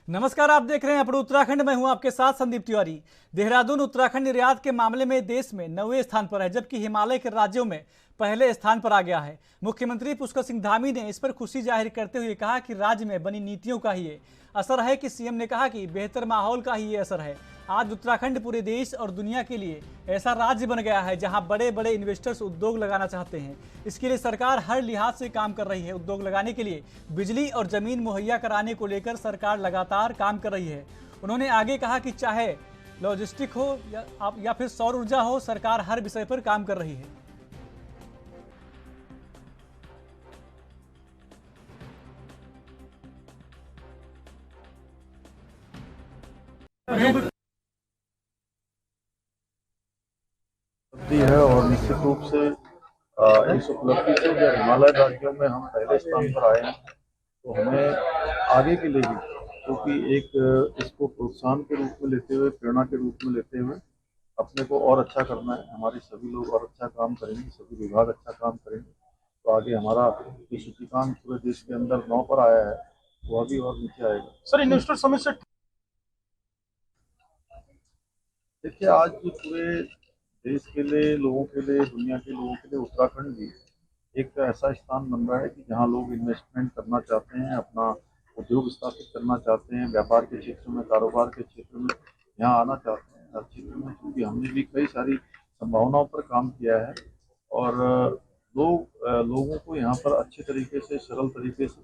नमस्कार, आप देख रहे हैं अपने उत्तराखंड में। हूं आपके साथ संदीप तिवारी। देहरादून उत्तराखंड निर्यात के मामले में देश में 9वें स्थान पर है, जबकि हिमालय के राज्यों में पहले स्थान पर आ गया है। मुख्यमंत्री पुष्कर सिंह धामी ने इस पर खुशी जाहिर करते हुए कहा कि राज्य में बनी नीतियों का ही ये असर है कि सीएम ने कहा कि बेहतर माहौल का ही ये असर है। आज उत्तराखंड पूरे देश और दुनिया के लिए ऐसा राज्य बन गया है जहां बड़े बड़े इन्वेस्टर्स उद्योग लगाना चाहते हैं। इसके लिए सरकार हर लिहाज से काम कर रही है। उद्योग लगाने के लिए बिजली और जमीन मुहैया कराने को लेकर सरकार लगातार काम कर रही है। उन्होंने आगे कहा कि चाहे लॉजिस्टिक हो या फिर सौर ऊर्जा हो, सरकार हर विषय पर काम कर रही है। है और निश्चित रूप से इस उपलब्धि से जब हिमालय राज्यों में हम पहले स्थान पर आए हैं तो हमें आगे के लिए भी, क्योंकि एक इसको प्रोत्साहन के रूप में लेते हुए, प्रेरणा के रूप में लेते हुए अपने को और अच्छा करना है। हमारे सभी लोग और अच्छा काम करेंगे, सभी विभाग अच्छा काम करेंगे तो आगे हमारा जो सूचकांक पूरे देश के अंदर 9 पर आया है वह भी और नीचे आएगा। सर, इन्वेस्टर समिट से देखिए, आज पूरे देश के लिए, लोगों के लिए, दुनिया के लोगों के लिए उत्तराखंड भी एक ऐसा स्थान बन रहा है कि जहां लोग इन्वेस्टमेंट करना चाहते हैं, अपना उद्योग स्थापित करना चाहते हैं, व्यापार के क्षेत्र में, कारोबार के क्षेत्र में यहाँ आना चाहते हैं हर क्षेत्र में, क्योंकि हमने भी कई सारी संभावनाओं पर काम किया है और लोगों को यहाँ पर अच्छे तरीके से, सरल तरीके से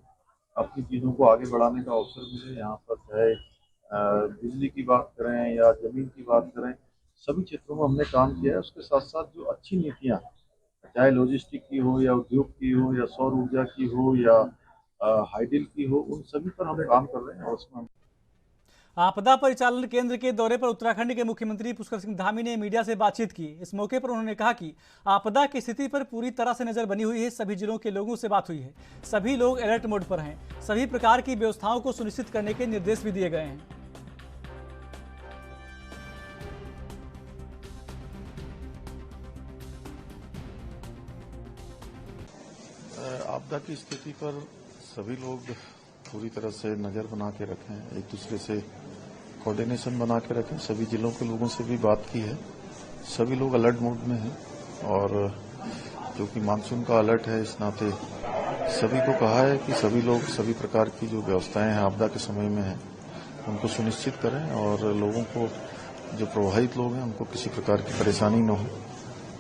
अपनी चीज़ों को आगे बढ़ाने का अवसर मिले। यहाँ पर चाहे बिजली की बात करें या जमीन की बात करें, सभी क्षेत्रों में हमने काम किया है। उसके साथ साथ जो अच्छी नीतियाँ, चाहे लॉजिस्टिक की हो या उद्योग की हो या सौर ऊर्जा की हो या हाइडल की हो, उन सभी पर हम काम कर रहे हैं। और उसमें आपदा परिचालन केंद्र के दौरे पर उत्तराखंड के मुख्यमंत्री पुष्कर सिंह धामी ने मीडिया से बातचीत की। इस मौके पर उन्होंने कहा कि आपदा की स्थिति पर पूरी तरह से नजर बनी हुई है। सभी जिलों के लोगों से बात हुई है, सभी लोग अलर्ट मोड पर हैं। सभी प्रकार की व्यवस्थाओं को सुनिश्चित करने के निर्देश भी दिए गए हैं। आपदा की स्थिति पर सभी लोग पूरी तरह से नज़र बना के रखें, एक दूसरे से कोऑर्डिनेशन बना के रखें। सभी जिलों के लोगों से भी बात की है, सभी लोग अलर्ट मोड में हैं और जो कि मानसून का अलर्ट है, इस नाते सभी को कहा है कि सभी लोग सभी प्रकार की जो व्यवस्थाएं हैं आपदा के समय में हैं उनको सुनिश्चित करें और लोगों को, जो प्रभावित लोग हैं, उनको किसी प्रकार की परेशानी न हो,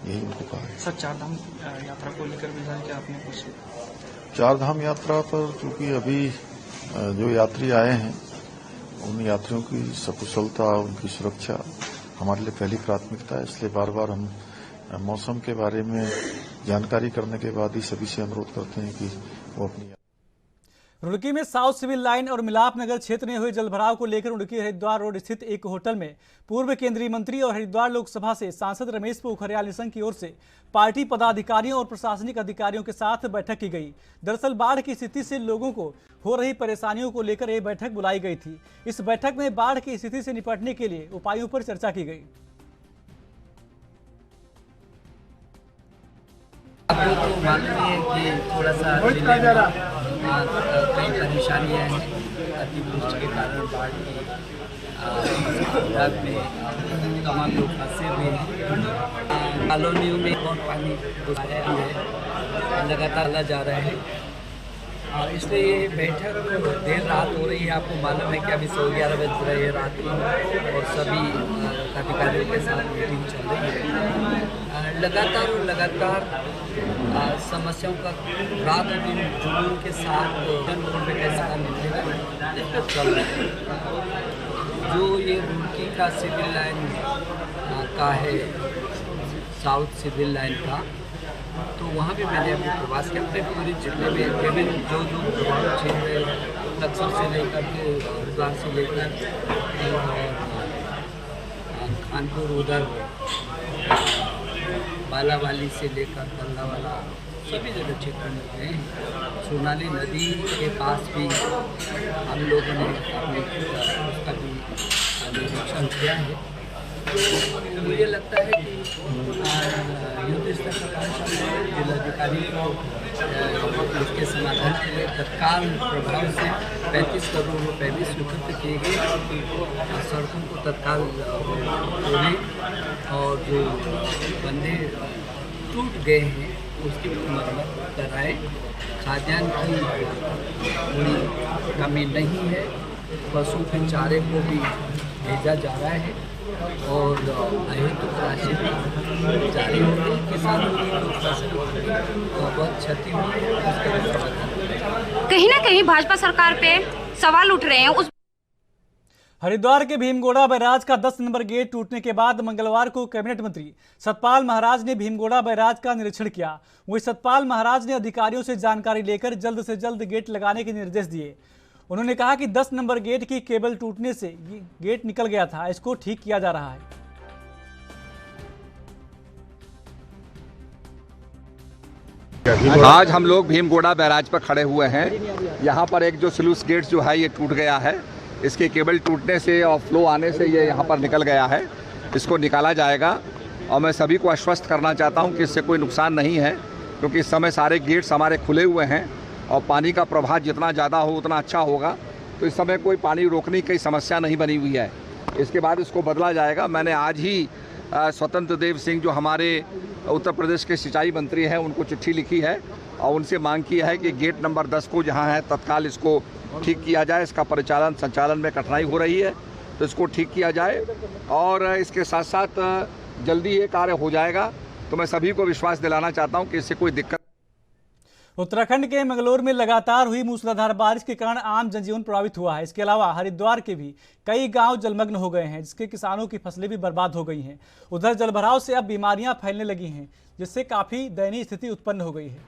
यही उनको कहा है। सर, चारधाम यात्रा को लेकर भी क्या आपने कुछ? चारधाम यात्रा पर चूंकि अभी जो यात्री आए हैं उन यात्रियों की सकुशलता, उनकी सुरक्षा हमारे लिए पहली प्राथमिकता है। इसलिए बार बार हम मौसम के बारे में जानकारी करने के बाद ही सभी से अनुरोध करते हैं कि वो अपनी। रुड़की में साउथ सिविल लाइन और मिलाप नगर क्षेत्र में हुए जलभराव को लेकर रुड़की हरिद्वार रोड स्थित एक होटल में पूर्व केंद्रीय मंत्री और हरिद्वार लोकसभा से सांसद रमेश पोखरियाल निशंक की ओर से पार्टी पदाधिकारियों और प्रशासनिक अधिकारियों के साथ बैठक की गई। दरअसल बाढ़ की स्थिति से लोगों को हो रही परेशानियों को लेकर यह बैठक बुलाई गई थी। इस बैठक में बाढ़ की स्थिति से निपटने के लिए उपायों पर चर्चा की गई। आपको तो मालूम है कि थोड़ा सा कई परेशानियाँ हैं अतिवृष्टि के कारण। बाढ़ की में तमाम लोग फंसे हुए हैं। कॉलोनियों में बहुत पानी लगातार ला जा रहा है और इसलिए ये बैठक देर रात हो रही है। आपको मालूम है कि अभी 11 बज रहे हैं रात को और सभी अधिकारियों के साथ मीटिंग चल रही है। लगातार समस्याओं का रात और दिन जुनून के साथ में कैसा मिलेगा चल रहा है। जो ये रुड़की का सिविल लाइन का है, साउथ सिविल लाइन का, तो वहाँ भी मैंने अभी प्रवास किया। अपने पूरे जिले में विभिन्न जो प्रभावित क्षेत्र है, नक्सल से लेकर के हरिद्वार से लेकर कानपुर, उधर बालावाली से लेकर गंगावाला, सभी जगह क्षेत्र में गए हैं। सोनाली नदी के पास भी हम लोगों ने अपने उसका भी निरीक्षण किया है तो मुझे लगता है कि युद्ध स्तर का कार्यशाला जिलाधिकारी को इसके समाधान के लिए तत्काल प्रभाव से 35 करोड़ रुपए भी स्वीकृत किए गए। सड़कों को तत्काल खोलें और जो बंदे टूट गए हैं उसकी मरम्मत कराएं। खाद्यान्न की कोई कमी नहीं है, पशु के चारे को भी भेजा जा रहा है और अहेतुक राशि भी जारी हो रही है। किसानों की जो फसल बहुत क्षति हुई है उसका भी समाधान। कहीं ना कहीं भाजपा सरकार पे सवाल उठ रहे हैं। हरिद्वार के भीमगोड़ा बैराज का 10 नंबर गेट टूटने के बाद मंगलवार को कैबिनेट मंत्री सतपाल महाराज ने भीमगोड़ा बैराज का निरीक्षण किया। वहीं सतपाल महाराज ने अधिकारियों से जानकारी लेकर जल्द से जल्द गेट लगाने के निर्देश दिए। उन्होंने कहा कि 10 नंबर गेट की केबल टूटने से गेट निकल गया था, इसको ठीक किया जा रहा है। आज हम लोग भीमगोड़ा बैराज पर खड़े हुए हैं। यहाँ पर एक जो स्लूस गेट जो है ये टूट गया है। इसके केबल टूटने से और फ्लो आने से ये यहाँ पर निकल गया है। इसको निकाला जाएगा और मैं सभी को आश्वस्त करना चाहता हूँ कि इससे कोई नुकसान नहीं है, क्योंकि इस समय सारे गेट्स हमारे खुले हुए हैं और पानी का प्रवाह जितना ज़्यादा हो उतना अच्छा होगा। तो इस समय कोई पानी रोकने की समस्या नहीं बनी हुई है। इसके बाद इसको बदला जाएगा। मैंने आज ही स्वतंत्र देव सिंह जो हमारे उत्तर प्रदेश के सिंचाई मंत्री हैं उनको चिट्ठी लिखी है और उनसे मांग की है कि गेट नंबर 10 को जहाँ है तत्काल इसको ठीक किया जाए। इसका परिचालन संचालन में कठिनाई हो रही है तो इसको ठीक किया जाए और इसके साथ साथ जल्दी ये कार्य हो जाएगा। तो मैं सभी को विश्वास दिलाना चाहता हूँ कि इससे कोई दिक्कत। उत्तराखंड के मंगलौर में लगातार हुई मूसलाधार बारिश के कारण आम जनजीवन प्रभावित हुआ है। इसके अलावा हरिद्वार के भी कई गांव जलमग्न हो गए हैं, जिसके किसानों की फसलें भी बर्बाद हो गई हैं। उधर जलभराव से अब बीमारियां फैलने लगी हैं, जिससे काफी दयनीय स्थिति उत्पन्न हो गई है।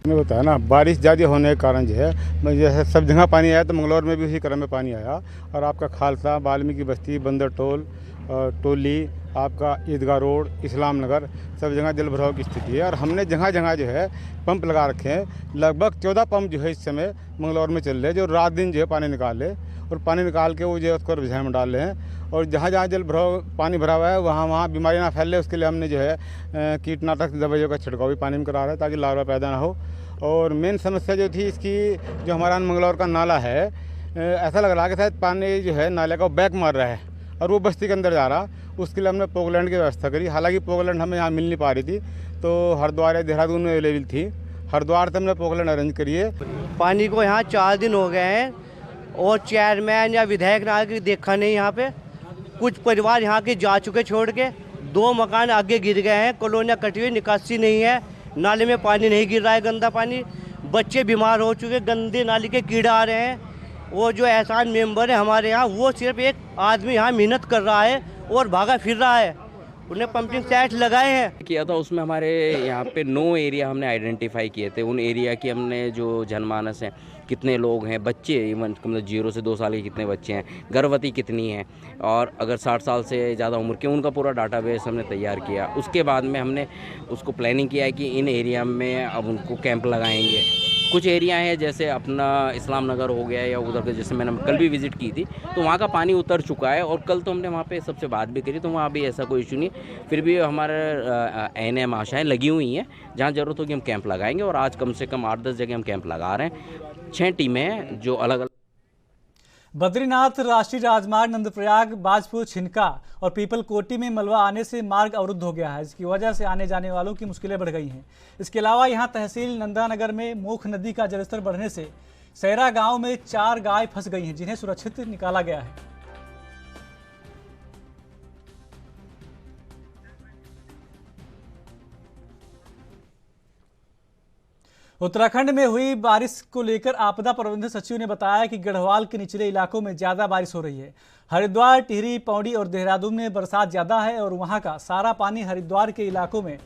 मैं बताया ना, बारिश ज़्यादा होने के कारण जो है जैसे सब जगह पानी आया तो मंगलौर में भी उसी क्रम में पानी आया। और आपका खालसा, वाल्मीकि बस्ती, बंदर टोल, टोली, आपका ईदगाह रोड, इस्लाम नगर, सब जगह जल भराव की स्थिति है। और हमने जगह जगह जो है पंप लगा रखे हैं। लगभग 14 पंप जो है इस समय मंगलौर में चल रहे हैं, जो रात दिन जो है पानी निकाल ले और पानी निकाल के वो जो है उसको रिजर्व में डाल रहे हैं। और जहाँ जहाँ जल भराव पानी भरा हुआ है वहाँ बीमारी ना फैले, उसके लिए हमने जो है कीटनाशक दवाइयों का छिड़काव भी पानी में करा रहे हैं ताकि लार्वा पैदा ना हो। और मेन समस्या जो थी इसकी, जो हमारा मंगलौर का नाला है, ऐसा लग रहा है कि शायद पानी जो है नाले का बैक मार रहा है और वो बस्ती के अंदर जा रहा। उसके लिए हमने पोगलैंड की व्यवस्था करी। हालांकि पोगलैंड हमें यहाँ मिल नहीं पा रही थी, तो हरिद्वार या देहरादून में अवेलेबल थी। हरिद्वार से हमने पोगलैंड अरेंज करी है। पानी को यहाँ 4 दिन हो गए हैं और चेयरमैन या विधायक ना के देखा नहीं। यहाँ पे कुछ परिवार यहाँ के जा चुके छोड़ के, 2 मकान आगे गिर गए हैं, कॉलोनियाँ कटी हुई, निकासी नहीं है, नाले में पानी नहीं गिर रहा है, गंदा पानी, बच्चे बीमार हो चुके, गंदे नाली के कीड़े आ रहे हैं। वो जो एहसान मेंबर है हमारे यहाँ, वो सिर्फ एक आदमी यहाँ मेहनत कर रहा है और भागा फिर रहा है। उन्हें पंपिंग सेट लगाए हैं किया था। उसमें हमारे यहाँ पे 9 एरिया हमने आइडेंटिफाई किए थे। उन एरिया की हमने जो जनमानस हैं, कितने लोग हैं, बच्चे इवन मतलब 0 से 2 साल के कितने बच्चे हैं, गर्भवती कितनी हैं, और अगर 60 साल से ज़्यादा उम्र के, उनका पूरा डाटाबेस हमने तैयार किया। उसके बाद में हमने उसको प्लानिंग किया है कि इन एरिया में अब उनको कैंप लगाएंगे। कुछ एरिया है जैसे अपना इस्लाम नगर हो गया या उधर के, जैसे मैंने कल भी विज़िट की थी तो वहाँ का पानी उतर चुका है और कल तो हमने वहाँ पे सबसे बात भी करी तो वहाँ भी ऐसा कोई इशू नहीं। फिर भी हमारे एनएम आशाएँ लगी हुई हैं, जहाँ ज़रूरत होगी हम कैंप लगाएंगे और आज कम से कम 8-10 जगह हम कैंप लगा रहे हैं। 6 टीमें हैं जो अलग अलग। बद्रीनाथ राष्ट्रीय राजमार्ग नंदप्रयाग, बाजपुर, छिनका और पीपलकोटी में मलबा आने से मार्ग अवरुद्ध हो गया है, जिसकी वजह से आने जाने वालों की मुश्किलें बढ़ गई हैं। इसके अलावा यहां तहसील नंदानगर में मोख नदी का जलस्तर बढ़ने से सैरा गांव में 4 गाय फंस गई हैं, जिन्हें सुरक्षित निकाला गया है। उत्तराखंड में हुई बारिश को लेकर आपदा प्रबंधन सचिव ने बताया कि गढ़वाल के निचले इलाकों में ज्यादा बारिश हो रही है। हरिद्वार, टिहरी, पौड़ी और देहरादून में बरसात ज्यादा है और वहां का सारा पानी हरिद्वार के इलाकों में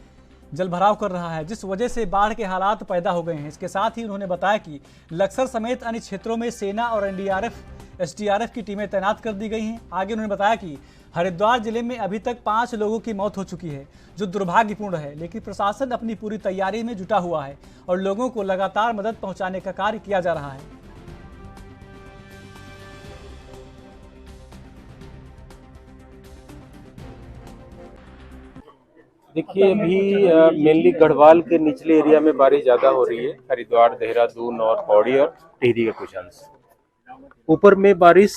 जलभराव कर रहा है, जिस वजह से बाढ़ के हालात पैदा हो गए हैं। इसके साथ ही उन्होंने बताया कि लक्सर समेत अन्य क्षेत्रों में सेना और एनडीआरएफ, एसडीआरएफ की टीमें तैनात कर दी गई हैं। आगे उन्होंने बताया कि हरिद्वार जिले में अभी तक 5 लोगों की मौत हो चुकी है, जो दुर्भाग्यपूर्ण है, लेकिन प्रशासन अपनी पूरी तैयारी में जुटा हुआ है और लोगों को लगातार मदद पहुंचाने का कार्य किया जा रहा है। देखिए अभी मेनली गढ़वाल के निचले एरिया में बारिश ज़्यादा हो रही है, हरिद्वार, देहरादून और पौड़ी और टिहरी के कुछ अंश। ऊपर में बारिश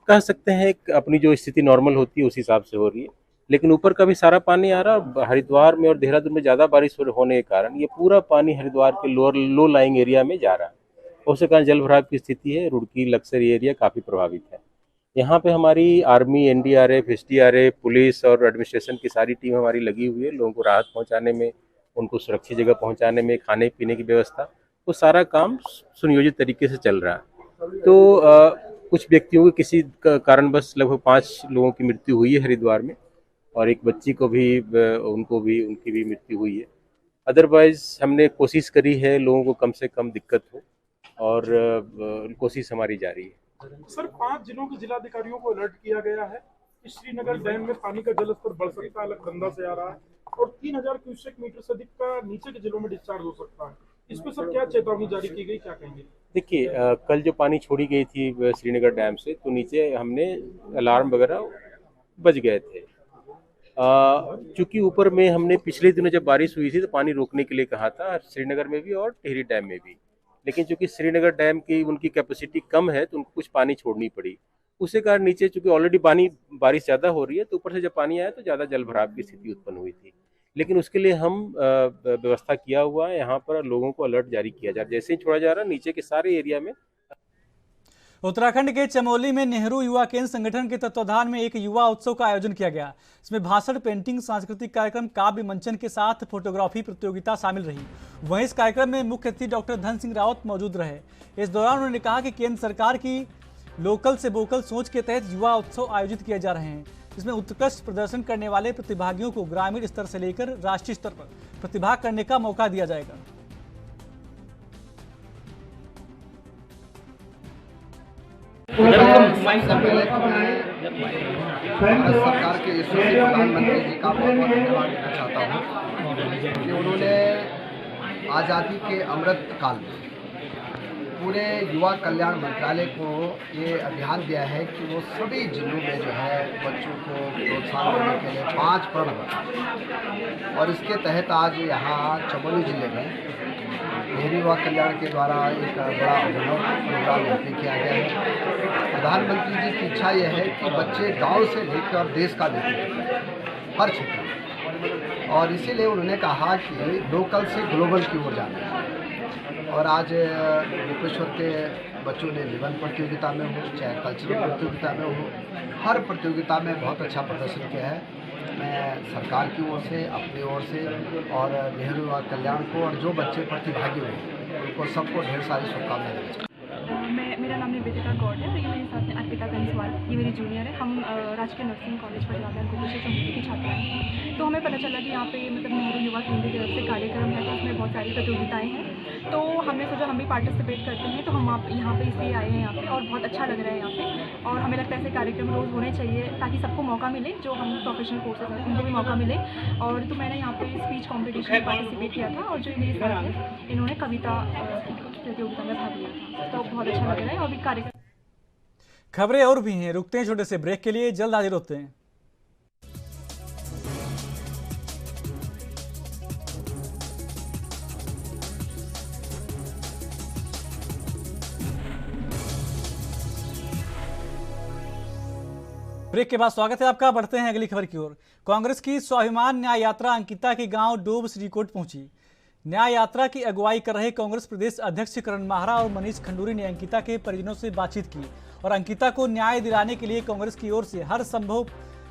कह सकते हैं अपनी जो स्थिति नॉर्मल होती है उस हिसाब से हो रही है, लेकिन ऊपर का भी सारा पानी आ रहा है। हरिद्वार में और देहरादून में ज़्यादा बारिश होने के कारण ये पूरा पानी हरिद्वार के लो लाइंग एरिया में जा रहा है। उसके कारण जल भराव की स्थिति है। रुड़की लक्सर एरिया काफ़ी प्रभावित है। यहाँ पे हमारी आर्मी, एनडीआरएफ, एसडीआरएफ, पुलिस और एडमिनिस्ट्रेशन की सारी टीम हमारी लगी हुई है लोगों को राहत पहुँचाने में, उनको सुरक्षित जगह पहुँचाने में, खाने पीने की व्यवस्था, वो सारा काम सुनियोजित तरीके से चल रहा है। तो कुछ व्यक्तियों की किसी कारणवश लगभग 5 लोगों की मृत्यु हुई है हरिद्वार में, और एक बच्ची को भी उनकी भी मृत्यु हुई है। अदरवाइज हमने कोशिश करी है लोगों को कम से कम दिक्कत हो, और कोशिश हमारी जारी है। सर, 5 जिलों के जिलाधिकारियों को अलर्ट किया गया है कि श्रीनगर डैम में पानी का जलस्तर बढ़ सकता है, अलकनंदा से आ रहा है, और 3000 क्यूसेक मीटर से अधिक का नीचे के जिलों में डिस्चार्ज हो सकता है। इस पर सर क्या चेतावनी जारी की गई, क्या कहेंगे? देखिए कल जो पानी छोड़ी गई थी श्रीनगर डैम से, तो नीचे हमने अलार्म वगैरह बज गए थे। चूंकि ऊपर में हमने पिछले दिनों जब बारिश हुई थी तो पानी रोकने के लिए कहा था, श्रीनगर में भी और टिहरी डैम में भी, लेकिन चूंकि श्रीनगर डैम की उनकी कैपेसिटी कम है तो उनको कुछ पानी छोड़नी पड़ी। उसके कारण नीचे चूंकि ऑलरेडी बारिश ज़्यादा हो रही है, तो ऊपर से जब पानी आया तो ज़्यादा जल भराव की स्थिति उत्पन्न हुई थी। लेकिन उसके लिए हम व्यवस्था किया हुआ है, यहाँ पर लोगों को अलर्ट जारी किया जा रहा है। जैसे ही छोड़ा जा रहा है नीचे के सारे एरिया में। उत्तराखंड के चमोली में नेहरू युवा केंद्र संगठन के तत्वाधान में एक युवा उत्सव का आयोजन किया गया। इसमें भाषण, पेंटिंग, सांस्कृतिक कार्यक्रम, काव्य मंचन के साथ फोटोग्राफी प्रतियोगिता शामिल रही। वहीं इस कार्यक्रम में मुख्य अतिथि डॉक्टर धन सिंह रावत मौजूद रहे। इस दौरान उन्होंने कहा कि केंद्र सरकार की लोकल से वोकल सोच के तहत युवा उत्सव आयोजित किए जा रहे हैं। इसमें उत्कृष्ट प्रदर्शन करने वाले प्रतिभागियों को ग्रामीण स्तर से लेकर राष्ट्रीय स्तर पर प्रतिभाग करने का मौका दिया जाएगा। भारत सरकार के यशस्वी प्रधानमंत्री जी का बहुत बहुत धन्यवाद देना चाहता हूँ कि उन्होंने आज़ादी के अमृत काल में पूरे युवा कल्याण मंत्रालय को ये अभियान दिया है कि वो सभी जिलों में जो है बच्चों को प्रोत्साहन देने के लिए 5 प्रण बताएं, और इसके तहत आज यहाँ चमोली जिले में नेहरू युवा कल्याण के द्वारा एक बड़ा अभिनव प्रोग्राम किया गया है। प्रधानमंत्री जी की इच्छा यह है कि बच्चे गांव से लेकर देश का नेतृत्व हर क्षेत्र में, और इसीलिए उन्होंने कहा कि लोकल से ग्लोबल की ओर जाना है। और आज गोपेश्वर के बच्चों ने निबंध प्रतियोगिता में हो, चाहे कल्चरल प्रतियोगिता में हो, हर प्रतियोगिता में बहुत अच्छा प्रदर्शन किया है। मैं सरकार की ओर से, अपनी ओर से, और नेहरू युवा कल्याण को और जो बच्चे प्रतिभागी हुए उनको सबको ढेर सारी शुभकामनाएं देना चाहूँगा। मेरा नाम निवेदिता गौड़ है और ये मेरे साथ में अर्पिता कंसवाल, ये मेरी जूनियर है। हम राजकीय नर्सिंग कॉलेज पर जाकर कुपोषण समिति की छात्राएं हैं। तो हमें पता चला कि यहाँ पे मतलब नेहरू युवा केंद्र की तरफ से कार्यक्रम है, तो उसमें बहुत सारी प्रतियोगिताएं हैं। तो हमने सोचा हम भी पार्टिसिपेट करते हैं, तो हम यहाँ पे इसलिए आए हैं यहाँ पे, और बहुत अच्छा लग रहा है यहाँ पे। और हमें लगता है ऐसे कार्यक्रम रोज़ होने चाहिए ताकि सबको मौका मिले, जो हम प्रोफेशनल कोर्सेज हैं उनको भी मौका मिले। और तो मैंने यहाँ पे स्पीच कॉम्पिटिशन में पार्टिसिपेट किया था, और जो मेरे साथ है इन्होंने कविता प्रतियोगिता में भाग लिया था। तो बहुत अच्छा लग रहा है। और भी कार्यक्रम खबरें और भी हैं, रुकते हैं छोटे से ब्रेक के लिए, जल्द हाजिर होते हैं। ब्रेक के बाद स्वागत है आपका। बढ़ते हैं अगली खबर की ओर। कांग्रेस की स्वाभिमान न्याय यात्रा अंकिता के गांव डोब श्रीकोट पहुंची। न्याय यात्रा की अगुवाई कर रहे कांग्रेस प्रदेश अध्यक्ष करण माहरा और मनीष खंडूरी ने अंकिता के परिजनों से बातचीत की और अंकिता को न्याय दिलाने के लिए कांग्रेस की ओर से हर संभव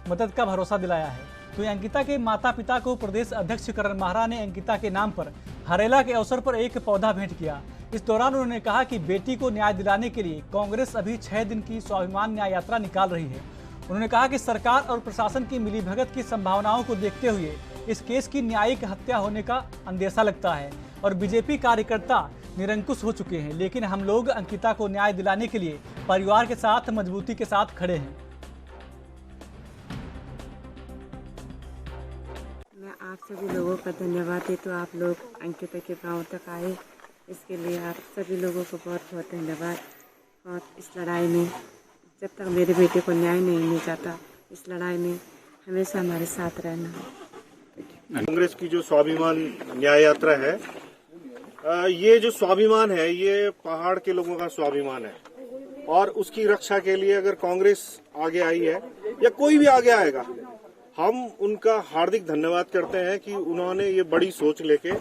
मदद का भरोसा दिलाया है। तो अंकिता के माता पिता को प्रदेश अध्यक्ष करण माहरा ने अंकिता के नाम पर हरेला के अवसर पर एक पौधा भेंट किया। इस दौरान उन्होंने कहा कि बेटी को न्याय दिलाने के लिए कांग्रेस अभी 6 दिन की स्वाभिमान न्याय यात्रा निकाल रही है। उन्होंने कहा कि सरकार और प्रशासन की मिलीभगत की संभावनाओं को देखते हुए इस केस की न्यायिक हत्या होने का अंदेशा लगता है और बीजेपी कार्यकर्ता निरंकुश हो चुके हैं, लेकिन हम लोग अंकिता को न्याय दिलाने के लिए परिवार के साथ मजबूती के साथ खड़े हैं। मैं आप सभी लोगों का धन्यवाद देती हूँ। आप लोग अंकिता के गांव तक आए, इसके लिए आप सभी लोगों को बहुत बहुत धन्यवाद। और इस लड़ाई में जब तक मेरे बेटे को न्याय नहीं मिल जाता, इस लड़ाई में हमेशा हमारे साथ रहना है। कांग्रेस की जो स्वाभिमान न्याय यात्रा है, ये जो स्वाभिमान है ये पहाड़ के लोगों का स्वाभिमान है और उसकी रक्षा के लिए अगर कांग्रेस आगे आई है या कोई भी आगे आएगा, हम उनका हार्दिक धन्यवाद करते हैं कि उन्होंने ये बड़ी सोच लेके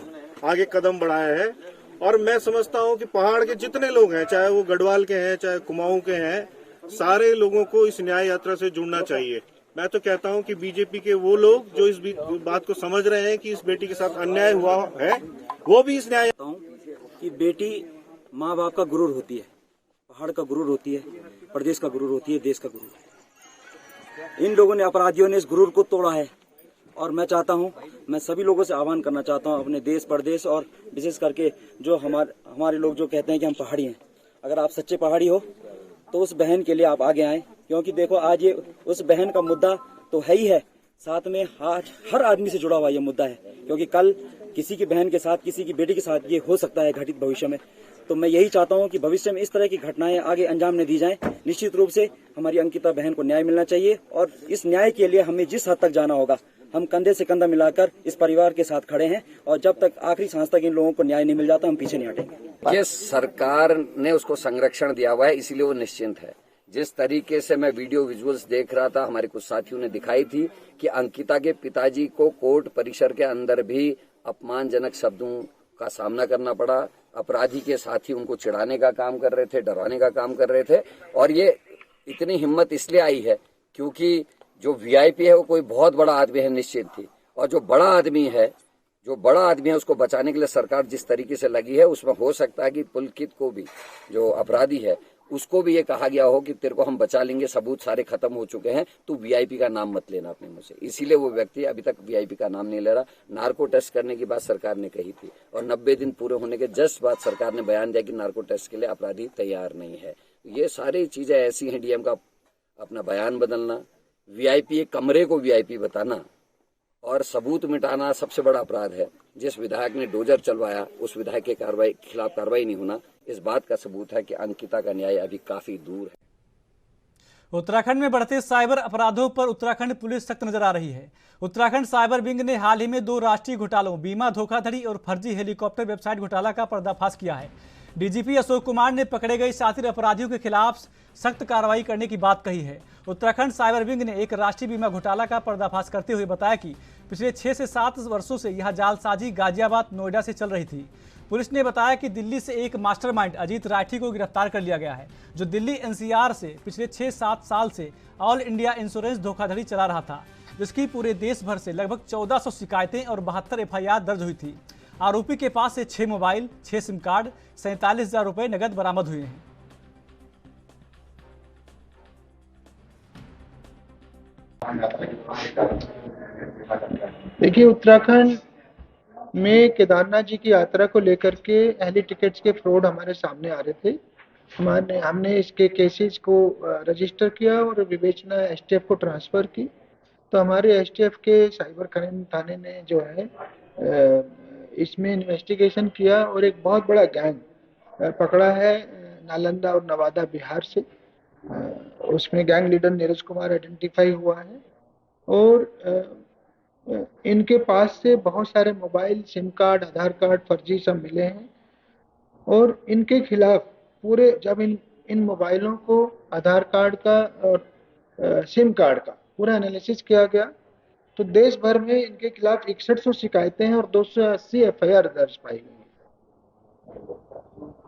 आगे कदम बढ़ाया है। और मैं समझता हूं कि पहाड़ के जितने लोग हैं, चाहे वो गढ़वाल के हैं चाहे कुमाऊं के हैं, सारे लोगों को इस न्याय यात्रा से जुड़ना चाहिए। मैं तो कहता हूं कि बीजेपी के वो लोग जो इस बात को समझ रहे हैं कि इस बेटी के साथ अन्याय हुआ है, वो भी इस न्याय कि बेटी माँ बाप का गुरूर होती है, पहाड़ का गुरूर होती है, प्रदेश का गुरूर होती है, देश का गुरूर। इन लोगों ने, अपराधियों ने इस गुरूर को तोड़ा है और मैं चाहता हूं, मैं सभी लोगों से आह्वान करना चाहता हूं, अपने देश प्रदेश और विशेष करके जो हमारे लोग जो कहते हैं कि हम पहाड़ी हैं, अगर आप सच्चे पहाड़ी हो तो उस बहन के लिए आप आगे आएं, क्योंकि देखो आज ये उस बहन का मुद्दा तो है ही है, साथ में आज हर आदमी से जुड़ा हुआ ये मुद्दा है, क्योंकि कल किसी की बहन के साथ, किसी की बेटी के साथ ये हो सकता है घटित भविष्य में। तो मैं यही चाहता हूं कि भविष्य में इस तरह की घटनाएं आगे अंजाम न दी जाएं। निश्चित रूप से हमारी अंकिता बहन को न्याय मिलना चाहिए और इस न्याय के लिए हमें जिस हद तक जाना होगा, हम कंधे से कंधा मिलाकर इस परिवार के साथ खड़े हैं और जब तक आखिरी सांस तक इन लोगों को न्याय नहीं मिल जाता, हम पीछे नहीं हटेंगे। ये सरकार ने उसको संरक्षण दिया हुआ है, इसीलिए वो निश्चिंत है। जिस तरीके से मैं वीडियो विजुअल्स देख रहा था, हमारे कुछ साथियों ने दिखाई थी कि अंकिता के पिताजी को कोर्ट परिसर के अंदर भी अपमानजनक शब्दों का सामना करना पड़ा। अपराधी के साथी उनको चिढ़ाने का काम कर रहे थे, डराने का काम कर रहे थे और ये इतनी हिम्मत इसलिए आई है क्योंकि जो वीआईपी है वो कोई बहुत बड़ा आदमी है निश्चित थी, और जो बड़ा आदमी है उसको बचाने के लिए सरकार जिस तरीके से लगी है, उसमें हो सकता है कि पुलकित को भी, जो अपराधी है, उसको भी ये कहा गया हो कि तेरे को हम बचा लेंगे, सबूत सारे खत्म हो चुके हैं, तू वीआईपी का नाम मत लेना अपने मुंह से। इसीलिए वो व्यक्ति अभी तक वीआईपी का नाम नहीं ले रहा। नार्को टेस्ट करने की बात सरकार ने कही थी और 90 दिन पूरे होने के जस्ट बाद सरकार ने बयान दिया कि नार्को टेस्ट के लिए अपराधी तैयार नहीं है। ये सारी चीजें ऐसी हैं, डीएम का अपना बयान बदलना, वीआईपी एक कमरे को वीआईपी बताना और सबूत मिटाना सबसे बड़ा अपराध है। जिस विधायक ने डोजर चलवाया उस विधायक के खिलाफ कार्रवाई नहीं होना, इस बात का सबूत है कि अंकिता का न्याय अभी काफी दूर है। उत्तराखंड में बढ़ते साइबर अपराधों पर उत्तराखंड पुलिस सख्त नजर आ रही है। उत्तराखंड साइबर विंग ने हाल ही में 2 राष्ट्रीय घोटालों, बीमा धोखाधड़ी और फर्जी हेलीकॉप्टर वेबसाइट घोटाला का पर्दाफाश किया है। डीजीपी अशोक कुमार ने पकड़े गए शातिर अपराधियों के खिलाफ सख्त कार्रवाई करने की बात कही है। उत्तराखंड साइबर विंग ने एक राष्ट्रीय बीमा घोटाला का पर्दाफाश करते हुए बताया कि पिछले 6 से 7 वर्षों से यह जालसाजी गाजियाबाद, नोएडा से चल रही थी। पुलिस ने बताया कि दिल्ली से एक मास्टरमाइंड अजीत राठी को गिरफ्तार कर लिया गया है, जो दिल्ली एनसीआर से पिछले 6-7 साल से ऑल इंडिया इंश्योरेंस धोखाधड़ी चला रहा था, जिसकी पूरे देश भर से लगभग 1400 शिकायतें और 72 एफआईआर दर्ज हुई थी। आरोपी के पास से 6 मोबाइल, 6 सिम कार्ड, 47,000 रुपए नगद बरामद हुए हैं। देखिए, उत्तराखंड में केदारनाथ जी की यात्रा को लेकर के एहली टिकट्स के फ्रॉड हमारे सामने आ रहे थे। हमने इसके केसेस को रजिस्टर किया और विवेचना एसटीएफ को ट्रांसफ़र की। तो हमारे एसटीएफ के साइबर क्राइम थाने ने जो है इसमें इन्वेस्टिगेशन किया और एक बहुत बड़ा गैंग पकड़ा है नालंदा और नवादा, बिहार से। उसमें gang leader Neeraj Kumar identify हुआ है और इनके पास से बहुत सारे मोबाइल, सिम कार्ड, आधार कार्ड फर्जी सब मिले हैं और इनके खिलाफ पूरे जब इन मोबाइलों को, आधार कार्ड का और सिम कार्ड का पूरा एनालिसिस किया गया तो देश भर में इनके खिलाफ 6100 शिकायतें हैं और 280 एफआईआर दर्ज पाई गई।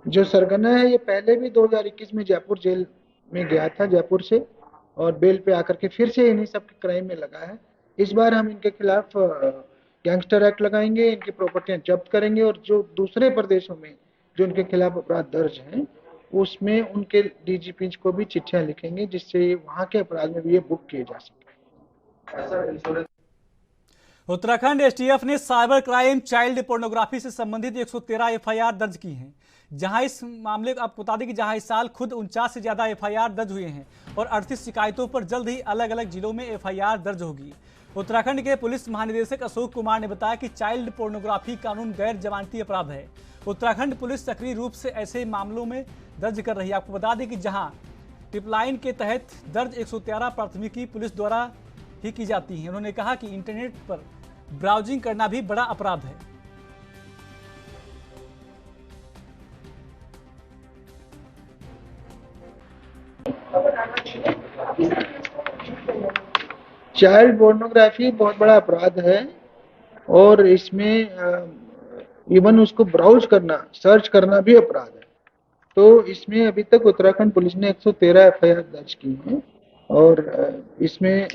जो सरगना है ये पहले भी 2021 में जयपुर जेल में गया था, जयपुर से, और बेल पे आकर के फिर से इन्हीं सब क्राइम में लगा है। इस बार हम इनके खिलाफ गैंगस्टर एक्ट लगाएंगे, इनकी प्रॉपर्टियां जब्त करेंगे और जो दूसरे प्रदेशों में जो इनके खिलाफ अपराध दर्ज हैं उसमें उनके डीजीपी को भी चिट्ठियां लिखेंगे जिससे वहां के अपराध में भी ये बुक किए जा सके। उत्तराखंड एसटीएफ ने साइबर क्राइम, चाइल्ड पोर्नोग्राफी से संबंधित 113 एफआईआर दर्ज की हैं। जहां इस मामले को आपको बता दें कि जहां इस साल खुद 49 से ज्यादा एफआईआर दर्ज हुए हैं और 38 शिकायतों पर जल्द ही अलग अलग जिलों में एफआईआर दर्ज होगी। उत्तराखंड के पुलिस महानिदेशक अशोक कुमार ने बताया कि चाइल्ड पोर्नोग्राफी कानून गैर जमानती अपराध है। उत्तराखंड पुलिस सक्रिय रूप से ऐसे मामलों में दर्ज कर रही है। आपको बता दें कि जहां टिपलाइन के तहत दर्ज 113 प्राथमिकी पुलिस द्वारा ही की जाती है। उन्होंने कहा कि इंटरनेट पर ब्राउजिंग करना भी बड़ा अपराध है। चाइल्ड पोर्नोग्राफी बहुत बड़ा अपराध है और इसमें इवन उसको ब्राउज करना, सर्च करना भी अपराध है। तो इसमें अभी तक उत्तराखंड पुलिस ने 113 एफआईआर दर्ज की हैं और इसमें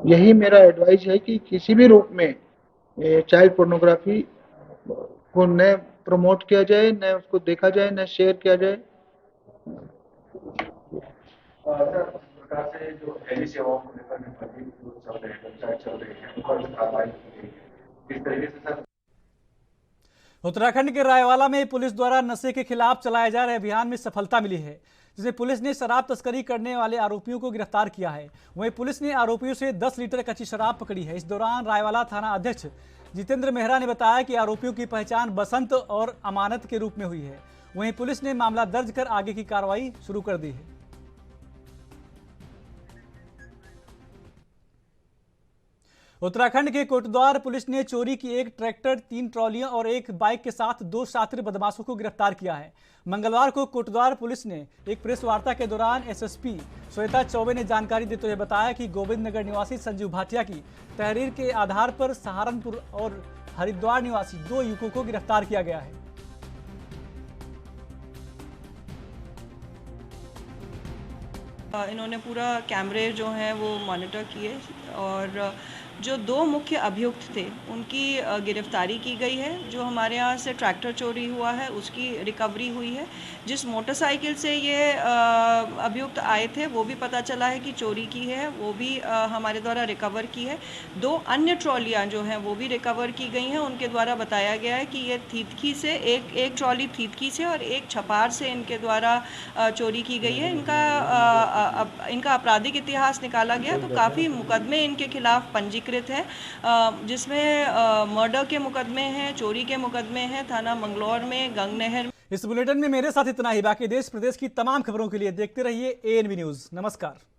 यही मेरा एडवाइस है कि किसी भी रूप में चाइल्ड पोर्नोग्राफी को न प्रमोट किया जाए, न उसको देखा जाए, न शेयर किया जाए। जो एडी सेवाओं को लेकर चल रहे हैं, पंचायत चल रही है, उन पर कार्रवाई की गई है। इस तरीके से सर उत्तराखंड के रायवाला में पुलिस द्वारा नशे के खिलाफ चलाए जा रहे अभियान में सफलता मिली है, जिसमें पुलिस ने शराब तस्करी करने वाले आरोपियों को गिरफ्तार किया है। वहीं पुलिस ने आरोपियों से 10 लीटर कच्ची शराब पकड़ी है। इस दौरान रायवाला थाना अध्यक्ष जितेंद्र मेहरा ने बताया कि आरोपियों की पहचान बसंत और अमानत के रूप में हुई है। वहीं पुलिस ने मामला दर्ज कर आगे की कार्रवाई शुरू कर दी है। उत्तराखंड के कोटद्वार पुलिस ने चोरी की एक ट्रैक्टर, 3 ट्रॉलियां और एक बाइक के साथ 2 शातिर बदमाशों को गिरफ्तार किया है। मंगलवार को कोटद्वार पुलिस ने एक प्रेस वार्ता के दौरान एसएसपी श्वेता चौबे ने जानकारी देते हुए बताया कि गोविंद नगर निवासी संजीव भाटिया की तहरीर के आधार पर सहारनपुर और हरिद्वार निवासी 2 युवकों को गिरफ्तार किया गया है। इन्होंने पूरा कैमरे जो हैं वो मॉनिटर किए और जो 2 मुख्य अभियुक्त थे उनकी गिरफ्तारी की गई है। जो हमारे यहाँ से ट्रैक्टर चोरी हुआ है उसकी रिकवरी हुई है। जिस मोटरसाइकिल से ये अभियुक्त आए थे वो भी पता चला है कि चोरी की है, वो भी हमारे द्वारा रिकवर की है। 2 अन्य ट्रॉलियाँ जो हैं वो भी रिकवर की गई हैं। उनके द्वारा बताया गया है कि ये थीतकी से एक ट्रॉली थीतकी से और एक छपार से इनके द्वारा चोरी की गई है। इनका आपराधिक इतिहास निकाला गया तो काफ़ी मुकदमे इनके खिलाफ पंजीकृत है, जिसमें मर्डर के मुकदमे हैं, चोरी के मुकदमे हैं थाना मंगलौर में, गंगनहर। इस बुलेटिन में मेरे साथ इतना ही। बाकी देश प्रदेश की तमाम खबरों के लिए देखते रहिए ANV न्यूज़। नमस्कार।